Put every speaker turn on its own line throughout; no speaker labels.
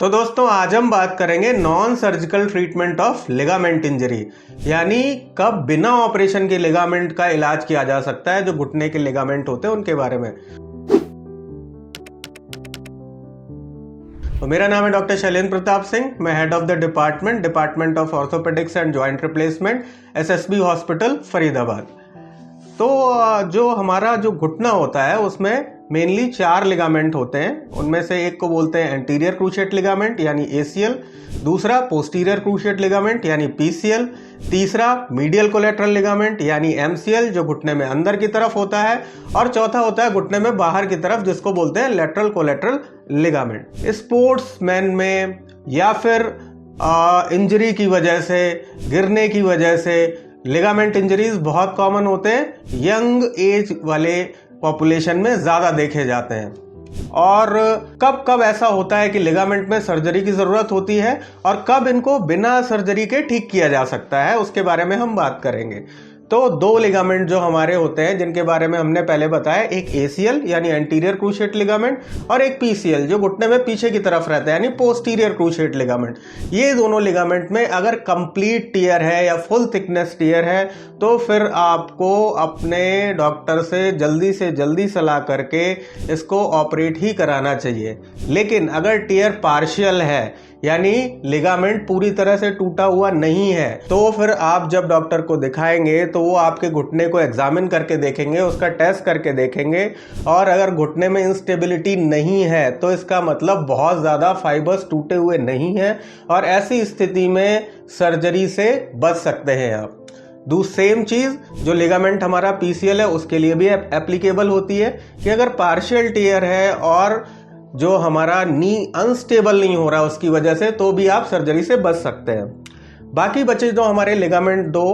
तो दोस्तों आज हम बात करेंगे non surgical treatment of ligament injury, यानी कब बिना ऑपरेशन के लिगामेंट का इलाज किया जा सकता है, जो घुटने के लिगामेंट होते हैं उनके बारे में। तो मेरा नाम है डॉक्टर शैलेंद्र प्रताप सिंह। मैं head of the department of orthopaedics and joint replacement, SSB hospital Faridabad. तो जो हमारा जो घुटना होता है उसमें मेनली 4 लिगामेंट होते हैं। उनमें से एक को बोलते हैं एंटीरियर क्रूशिएट लिगामेंट यानी एसीएल, दूसरा पोस्टीरियर क्रूशिएट लिगामेंट यानी पीसीएल, तीसरा मीडियल कोलेटरल लिगामेंट यानी एमसीएल जो घुटने में अंदर की तरफ होता है, और चौथा होता है घुटने में बाहर की तरफ जिसको बोलते हैं लेटरल कोलेटरल लिगामेंट। स्पोर्ट्समैन में या फिर इंजरी की वजह से, गिरने की वजह से लिगामेंट इंजरीज बहुत कॉमन होते हैं। यंग एज वाले पॉपुलेशन में ज़्यादा देखे जाते हैं। और कब कब ऐसा होता है कि लिगामेंट में सर्जरी की ज़रूरत होती है और कब इनको बिना सर्जरी के ठीक किया जा सकता है, उसके बारे में हम बात करेंगे। तो 2 लिगामेंट जो हमारे होते हैं जिनके बारे में हमने पहले बताया, एक एसीएल यानी एंटीरियर क्रूशिएट लिगामेंट और एक पीसीएल जो घुटने में पीछे की तरफ रहता है यानी पोस्टीरियर क्रूशिएट लिगामेंट। ये दोनों लिगामेंट में अगर कंप्लीट टियर है या फुल थिकनेस टियर है तो फिर आपको अपने डॉक्टर से जल्दी सलाह करके इसको ऑपरेट ही कराना चाहिए। लेकिन अगर टियर पार्शियल है यानी लिगामेंट पूरी तरह से टूटा हुआ नहीं है, तो फिर आप जब डॉक्टर को दिखाएंगे तो वो आपके घुटने को एग्जामिन करके देखेंगे, उसका टेस्ट करके देखेंगे, और अगर घुटने में इंस्टेबिलिटी नहीं है तो इसका मतलब बहुत ज़्यादा फाइबर्स टूटे हुए नहीं हैं और ऐसी स्थिति में सर्जरी से बच सकते हैं आप। सेम चीज़ जो लिगामेंट हमारा पीसीएल है उसके लिए भी एप्लीकेबल होती है कि अगर पार्शियल टियर है और जो हमारा नी अनस्टेबल नहीं हो रहा उसकी वजह से, तो भी आप सर्जरी से बच सकते हैं। बाकी बचे जो हमारे लिगामेंट 2,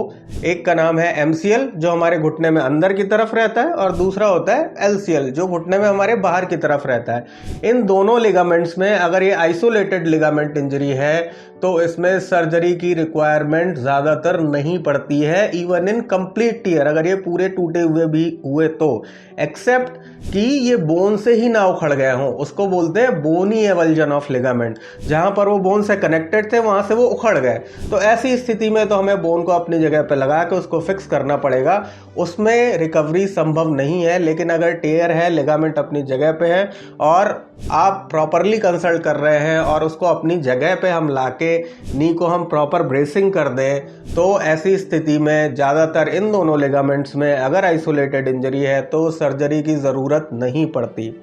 एक का नाम है एमसीएल जो हमारे घुटने में अंदर की तरफ रहता है और दूसरा होता है एलसीएल जो घुटने में हमारे बाहर की तरफ रहता है। इन दोनों लिगामेंट्स में अगर ये आइसोलेटेड लिगामेंट इंजरी है तो इसमें सर्जरी की रिक्वायरमेंट ज़्यादातर नहीं पड़ती है, इवन इन कंप्लीट टियर अगर ये पूरे टूटे हुए भी हुए तो, एक्सेप्ट कि ये बोन से ही ना उखड़ गए हों, उसको बोलते हैं बोनी एवल्जन ऑफ लिगामेंट। जहां पर वो बोन से कनेक्टेड थे वहां से वो उखड़ गए, तो ऐसी स्थिति में तो हमें बोन को अपनी जगह पे लगा के उसको फिक्स करना पड़ेगा, उसमें रिकवरी संभव नहीं है। लेकिन अगर टियर है, लिगामेंट अपनी जगह पे है और आप प्रॉपरली कंसल्ट कर रहे हैं और उसको अपनी जगह पे हम लाके नी को हम प्रॉपर ब्रेसिंग कर दें, तो ऐसी स्थिति में ज़्यादातर इन दोनों लिगामेंट्स में अगर आइसोलेटेड इंजरी है तो सर्जरी की ज़रूरत नहीं पड़ती।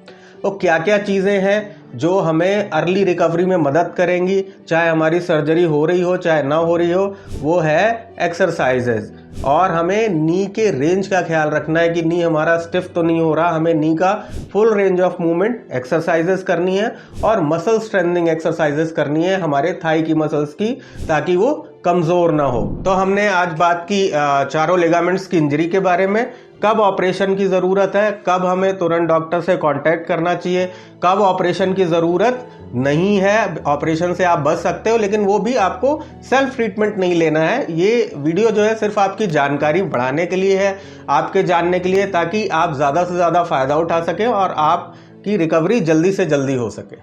तो क्या क्या चीज़ें हैं जो हमें अर्ली रिकवरी में मदद करेंगी, चाहे हमारी सर्जरी हो रही हो चाहे ना हो रही हो, वो है एक्सरसाइजेज। और हमें नी के रेंज का ख्याल रखना है कि नी हमारा स्टिफ तो नहीं हो रहा, हमें नी का full range of movement exercises करनी है और मसल स्ट्रेंथनिंग एक्सरसाइजेस करनी है हमारे थाई की मसल्स की, ताकि वो कमज़ोर ना हो। तो हमने आज बात की चारों लिगामेंट्स की इंजरी के बारे में, कब ऑपरेशन की ज़रूरत है, कब हमें तुरंत डॉक्टर से कांटेक्ट करना चाहिए, कब ऑपरेशन की ज़रूरत नहीं है, ऑपरेशन से आप बच सकते हो लेकिन वो भी आपको सेल्फ ट्रीटमेंट नहीं लेना है। ये वीडियो जो है सिर्फ आपकी जानकारी बढ़ाने के लिए है, आपके जानने के लिए, ताकि आप ज़्यादा से ज़्यादा फ़ायदा उठा सकें और आपकी रिकवरी जल्दी से जल्दी हो सके।